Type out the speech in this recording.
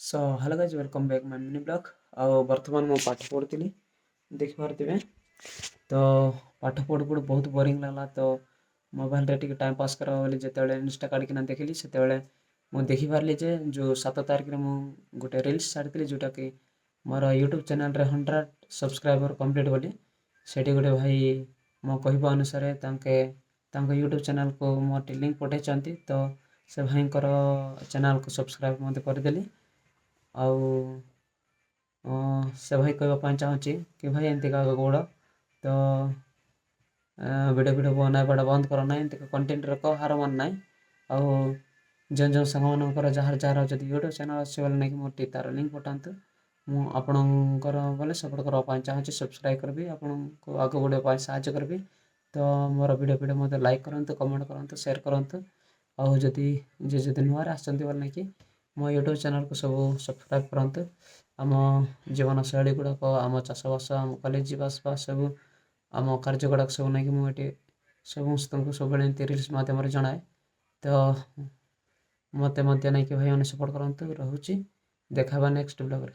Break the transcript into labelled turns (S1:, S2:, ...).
S1: Hello guys welcome back my mini blog. ଆଉ ବର୍ତ୍ତମାନ ମୁଁ ପାଠ ପଢ଼ୁଥିଲି ଦେଖିପାରୁଥିବେ। ତ ପାଠ ପଢ଼ୁ ପଢ଼ୁ ବହୁତ ବୋରିଂ ଲାଗଲା ତ ମୋବାଇଲରେ ଟିକେ ଟାଇମ୍ ପାସ୍ କରିବା ବୋଲି ଯେତେବେଳେ ଇନଷ୍ଟା କାଢ଼ିକିନା ଦେଖିଲି ସେତେବେଳେ ମୁଁ ଦେଖିପାରିଲି ଯେ ଯେଉଁ 7 ତାରିଖରେ ମୁଁ ଗୋଟେ ରିଲ୍ସ ଛାଡ଼ିଥିଲି ଯେଉଁଟାକି ମୋର ୟୁଟ୍ୟୁବ୍ ଚ୍ୟାନେଲ୍ରେ 100 ସବସ୍କ୍ରାଇବର୍ କମ୍ପ୍ଲିଟ୍ ବୋଲି। ସେଠି ଗୋଟେ ଭାଇ ମୋ କହିବା ଅନୁସାରେ ତାଙ୍କ ୟୁଟ୍ୟୁବ୍ ଚ୍ୟାନେଲ୍କୁ ମୋତେ ଲିଙ୍କ୍ ପଠାଇଛନ୍ତି। ତ ସେ ଭାଇଙ୍କର ଚ୍ୟାନେଲ୍କୁ ସବସ୍କ୍ରାଇବ୍ ମଧ୍ୟ କରିଦେଲି। ଆଉ ସେ ଭାଇ କହିବା ପାଇଁ ଚାହୁଁଛି କି ଭାଇ ଏମିତି କାହାକୁ ଗୋଡ଼ ତ ଭିଡ଼ିଓ ବନାଇବାଟା ବନ୍ଦ କର ନାହିଁ, ଏମିତି କଣ୍ଟେଣ୍ଟ ରଖ, ହାର ମାନ ନାହିଁ। ଆଉ ଯେଉଁ ସାଙ୍ଗମାନଙ୍କର ଯାହାର ଯଦି ୟୁଟ୍ୟୁବ୍ ଚ୍ୟାନେଲ୍ ଅଛି ବୋଲେ ନାଇକି ମୋର ଟିକେ ତା'ର ଲିଙ୍କ୍ ପଠାନ୍ତୁ। ମୁଁ ଆପଣଙ୍କର ବୋଲେ ସପୋର୍ଟ କରିବା ପାଇଁ ଚାହୁଁଛି, ସବସ୍କ୍ରାଇବ୍ କରିବି, ଆପଣଙ୍କୁ ଆଗକୁ ବଢ଼ିବା ପାଇଁ ସାହାଯ୍ୟ କରିବି। ତ ମୋର ଭିଡ଼ିଓ ମଧ୍ୟ ଲାଇକ୍ କରନ୍ତୁ, କମେଣ୍ଟ କରନ୍ତୁ, ସେୟାର କରନ୍ତୁ। ଆଉ ଯଦି ନୂଆରେ ଆସିଛନ୍ତି ବୋଲେ ନାଇକି ମୋ ୟୁଟ୍ୟୁବ୍ ଚ୍ୟାନେଲ୍କୁ ସବୁ ସବସ୍କ୍ରାଇବ୍ କରନ୍ତୁ। ଆମ ଜୀବନଶୈଳୀ ଗୁଡ଼ାକ, ଆମ ଚାଷବାସ, ଆମ କଲେଜ ଯିବା ଆସିବା ସବୁ, ଆମ କାର୍ଯ୍ୟ ଗୁଡ଼ାକ ସବୁ ନେଇକି ମୁଁ ଏଠି ସମସ୍ତଙ୍କୁ ସବୁବେଳେ ଏମିତି ରିଲ୍ସ ମାଧ୍ୟମରେ ଜଣାଏ। ତ ମୋତେ ମଧ୍ୟ ନେଇକି ଭାଇମାନେ ସପୋର୍ଟ କରନ୍ତୁ। ରହୁଛି, ଦେଖା ହେବା ନେକ୍ସଟ ବ୍ଲଗ୍ରେ।